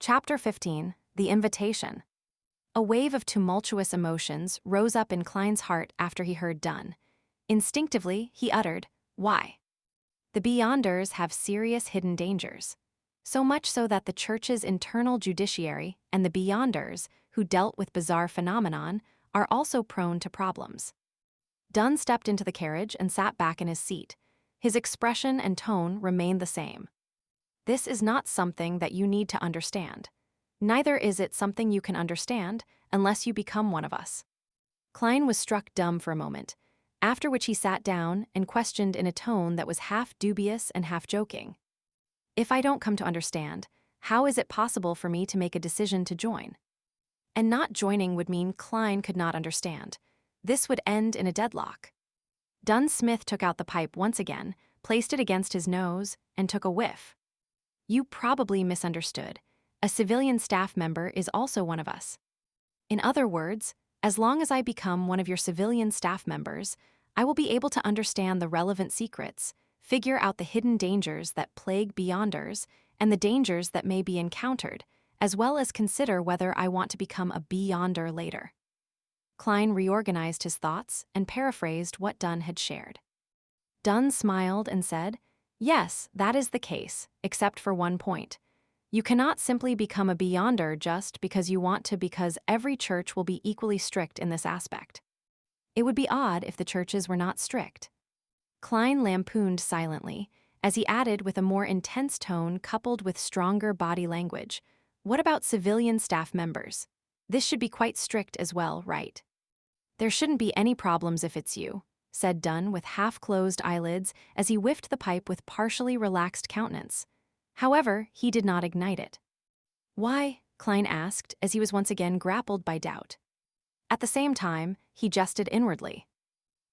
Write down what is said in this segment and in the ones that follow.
Chapter 15, The Invitation. A wave of tumultuous emotions rose up in Klein's heart after he heard Dunn. Instinctively, he uttered, "Why?" The Beyonders have serious hidden dangers. So much so that the Church's internal judiciary and the Beyonders, who dealt with bizarre phenomenon, are also prone to problems. Dunn stepped into the carriage and sat back in his seat. His expression and tone remained the same. This is not something that you need to understand. Neither is it something you can understand unless you become one of us. Klein was struck dumb for a moment, after which he sat down and questioned in a tone that was half dubious and half joking. "If I don't come to understand, how is it possible for me to make a decision to join?" And not joining would mean Klein could not understand. This would end in a deadlock. Dunn Smith took out the pipe once again, placed it against his nose, and took a whiff. "You probably misunderstood. A civilian staff member is also one of us. In other words, as long as I become one of your civilian staff members, I will be able to understand the relevant secrets, figure out the hidden dangers that plague Beyonders, and the dangers that may be encountered, as well as consider whether I want to become a Beyonder later." Klein reorganized his thoughts and paraphrased what Dunn had shared. Dunn smiled and said, "Yes, that is the case, except for one point. You cannot simply become a Beyonder just because you want to, because every church will be equally strict in this aspect. It would be odd if the churches were not strict." Klein lampooned silently, as he added with a more intense tone coupled with stronger body language, "What about civilian staff members? This should be quite strict as well, right?" "There shouldn't be any problems if it's you," said Dunn with half-closed eyelids as he whiffed the pipe with partially relaxed countenance. However, he did not ignite it. "Why?" Klein asked as he was once again grappled by doubt. At the same time, he jested inwardly.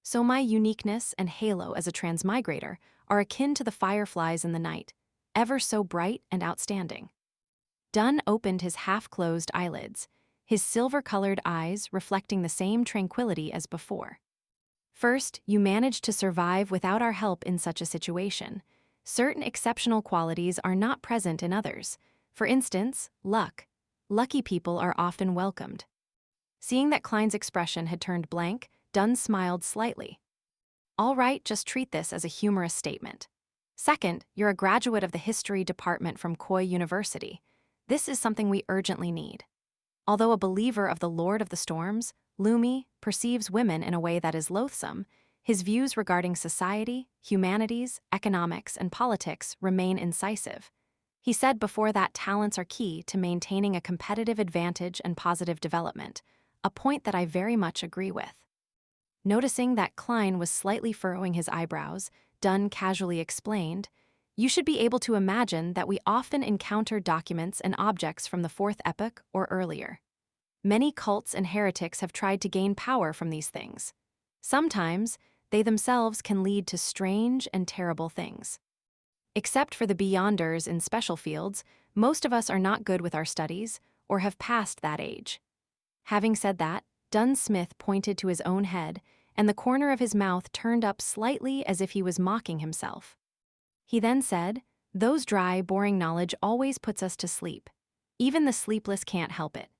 "So my uniqueness and halo as a transmigrator are akin to the fireflies in the night, ever so bright and outstanding." Dunn opened his half-closed eyelids, his silver-colored eyes reflecting the same tranquility as before. "First, you managed to survive without our help in such a situation. Certain exceptional qualities are not present in others. For instance, luck. Lucky people are often welcomed." Seeing that Klein's expression had turned blank, Dunn smiled slightly. "All right, just treat this as a humorous statement. Second, you're a graduate of the history department from Coy University. This is something we urgently need. Although a believer of the Lord of the Storms, Lumi perceives women in a way that is loathsome, his views regarding society, humanities, economics, and politics remain incisive. He said before that talents are key to maintaining a competitive advantage and positive development, a point that I very much agree with." Noticing that Klein was slightly furrowing his eyebrows, Dunn casually explained, "You should be able to imagine that we often encounter documents and objects from the Fourth Epoch or earlier. Many cults and heretics have tried to gain power from these things. Sometimes, they themselves can lead to strange and terrible things. Except for the Beyonders in special fields, most of us are not good with our studies or have passed that age." Having said that, Dunn Smith pointed to his own head, and the corner of his mouth turned up slightly as if he was mocking himself. He then said, "Those dry, boring knowledge always puts us to sleep. Even the sleepless can't help it.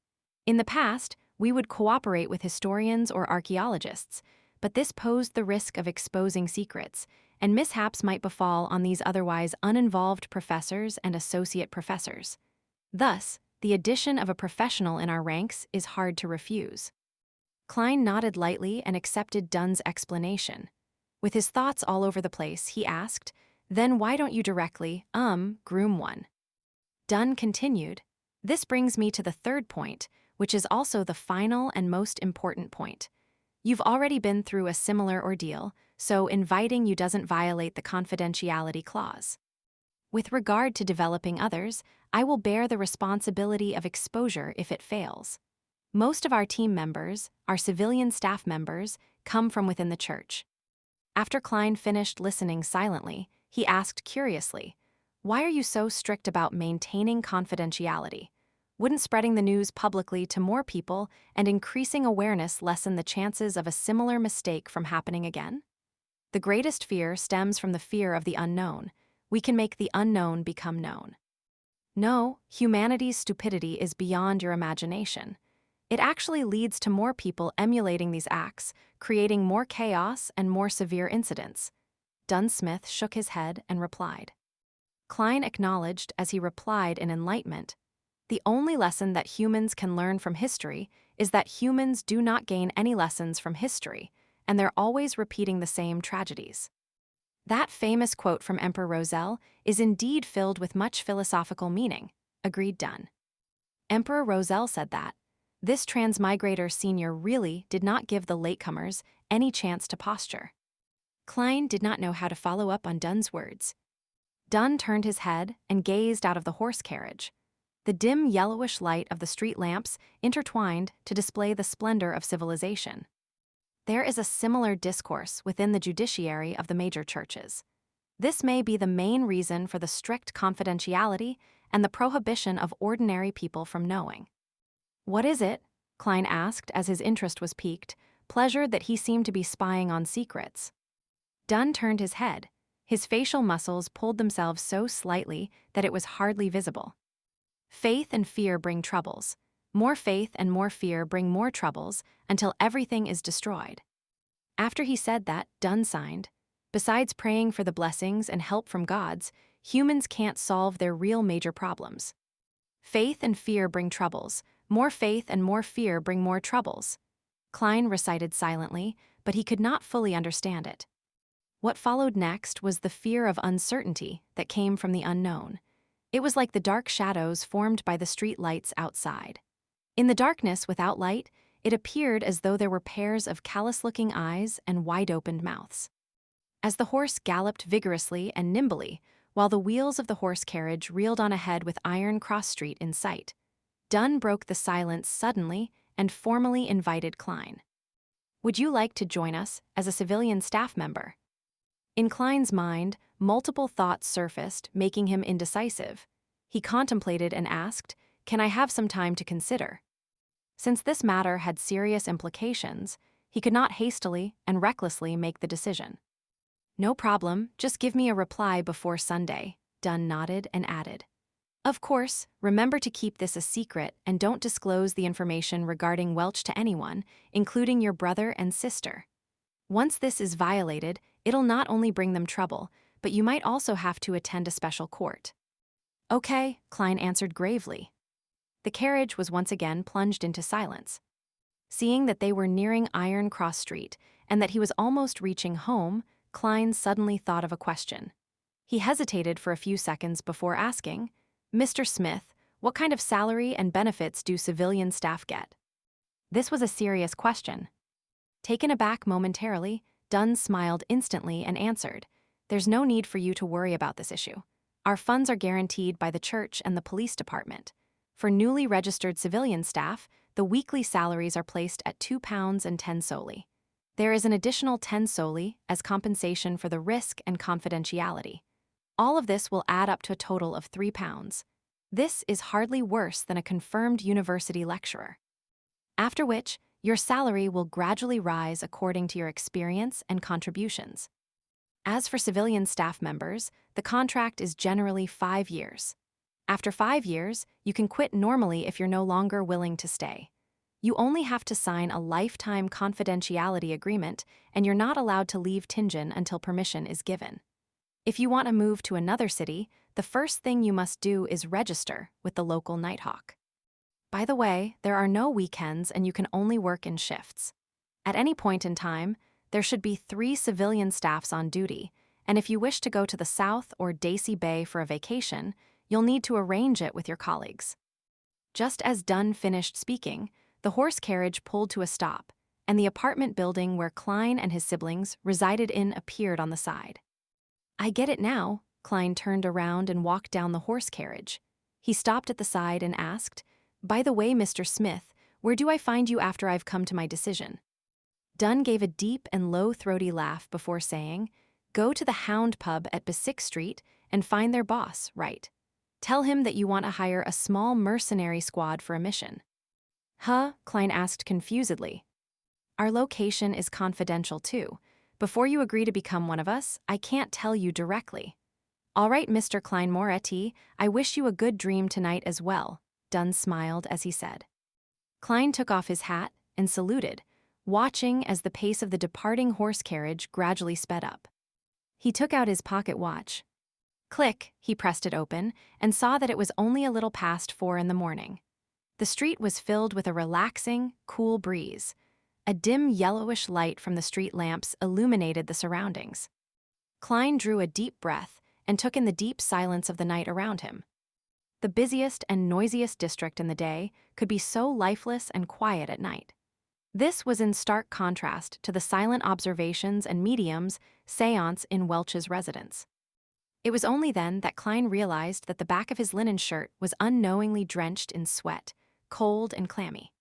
In the past, we would cooperate with historians or archaeologists, but this posed the risk of exposing secrets, and mishaps might befall on these otherwise uninvolved professors and associate professors. Thus, the addition of a professional in our ranks is hard to refuse." Klein nodded lightly and accepted Dunn's explanation. With his thoughts all over the place, he asked, "Then why don't you directly, groom one?" Dunn continued, "This brings me to the third point, which is also the final and most important point. You've already been through a similar ordeal, so inviting you doesn't violate the confidentiality clause. With regard to developing others, I will bear the responsibility of exposure if it fails. Most of our team members, our civilian staff members, come from within the church." After Klein finished listening silently, he asked curiously, "Why are you so strict about maintaining confidentiality? Wouldn't spreading the news publicly to more people and increasing awareness lessen the chances of a similar mistake from happening again? The greatest fear stems from the fear of the unknown. We can make the unknown become known." No, humanity's stupidity is beyond your imagination. It actually leads to more people emulating these acts, creating more chaos and more severe incidents. Dunsmith shook his head and replied. Klein acknowledged as he replied in enlightenment, "The only lesson that humans can learn from history is that humans do not gain any lessons from history, and they're always repeating the same tragedies." That famous quote from Emperor Roselle is indeed filled with much philosophical meaning, agreed Dunn. Emperor Roselle said that, "This transmigrator senior really did not give the latecomers any chance to posture." Klein did not know how to follow up on Dunn's words. Dunn turned his head and gazed out of the horse carriage. The dim yellowish light of the street lamps intertwined to display the splendor of civilization. There is a similar discourse within the judiciary of the major churches. This may be the main reason for the strict confidentiality and the prohibition of ordinary people from knowing. "What is it?" Klein asked as his interest was piqued, pleasured that he seemed to be spying on secrets. Dunn turned his head. His facial muscles pulled themselves so slightly that it was hardly visible. "Faith and fear bring troubles. More faith and more fear bring more troubles until everything is destroyed." After he said that, Dunn signed, "Besides praying for the blessings and help from gods, humans can't solve their real major problems. Faith and fear bring troubles. More faith and more fear bring more troubles." Klein recited silently, but he could not fully understand it. What followed next was the fear of uncertainty that came from the unknown. It was like the dark shadows formed by the street lights outside. In the darkness without light, it appeared as though there were pairs of callous-looking eyes and wide-opened mouths. As the horse galloped vigorously and nimbly, while the wheels of the horse carriage reeled on ahead with Iron Cross Street in sight, Dunn broke the silence suddenly and formally invited Klein. "Would you like to join us as a civilian staff member?" In Klein's mind, multiple thoughts surfaced, making him indecisive. He contemplated and asked, "Can I have some time to consider?" Since this matter had serious implications, he could not hastily and recklessly make the decision. "No problem, just give me a reply before Sunday," Dunn nodded and added. "Of course, remember to keep this a secret and don't disclose the information regarding Welch to anyone, including your brother and sister. Once this is violated, it'll not only bring them trouble, but you might also have to attend a special court." "Okay," Klein answered gravely. The carriage was once again plunged into silence. Seeing that they were nearing Iron Cross Street and that he was almost reaching home, Klein suddenly thought of a question. He hesitated for a few seconds before asking, "Mr. Smith, what kind of salary and benefits do civilian staff get?" This was a serious question. Taken aback momentarily, Dunn smiled instantly and answered, "There's no need for you to worry about this issue. Our funds are guaranteed by the church and the police department. For newly registered civilian staff, the weekly salaries are placed at £2.10 solely. There is an additional 10 solely as compensation for the risk and confidentiality. All of this will add up to a total of £3. This is hardly worse than a confirmed university lecturer. After which, your salary will gradually rise according to your experience and contributions. As for civilian staff members, the contract is generally 5 years. After 5 years, you can quit normally if you're no longer willing to stay. You only have to sign a lifetime confidentiality agreement, and you're not allowed to leave Tingen until permission is given. If you want to move to another city, the first thing you must do is register with the local Nighthawk. By the way, there are no weekends and you can only work in shifts. At any point in time, there should be 3 civilian staffs on duty, and if you wish to go to the South or Daisy Bay for a vacation, you'll need to arrange it with your colleagues." Just as Dunn finished speaking, the horse carriage pulled to a stop, and the apartment building where Klein and his siblings resided in appeared on the side. "I get it now." Klein turned around and walked down the horse carriage. He stopped at the side and asked, "By the way, Mr. Smith, where do I find you after I've come to my decision?" Dunn gave a deep and low-throaty laugh before saying, "Go to the Hound Pub at Basic Street and find their boss, right? Tell him that you want to hire a small mercenary squad for a mission." "Huh?" Klein asked confusedly. "Our location is confidential too. Before you agree to become one of us, I can't tell you directly." All right, Mr. Klein Moretti, I wish you a good dream tonight as well, Dunn smiled as he said. Klein took off his hat and saluted, watching as the pace of the departing horse carriage gradually sped up. He took out his pocket watch. Click, he pressed it open and saw that it was only a little past 4 in the morning. The street was filled with a relaxing, cool breeze. A dim yellowish light from the street lamps illuminated the surroundings. Klein drew a deep breath and took in the deep silence of the night around him. The busiest and noisiest district in the day could be so lifeless and quiet at night. This was in stark contrast to the silent observations and mediums séance in Welch's residence. It was only then that Klein realized that the back of his linen shirt was unknowingly drenched in sweat, cold and clammy.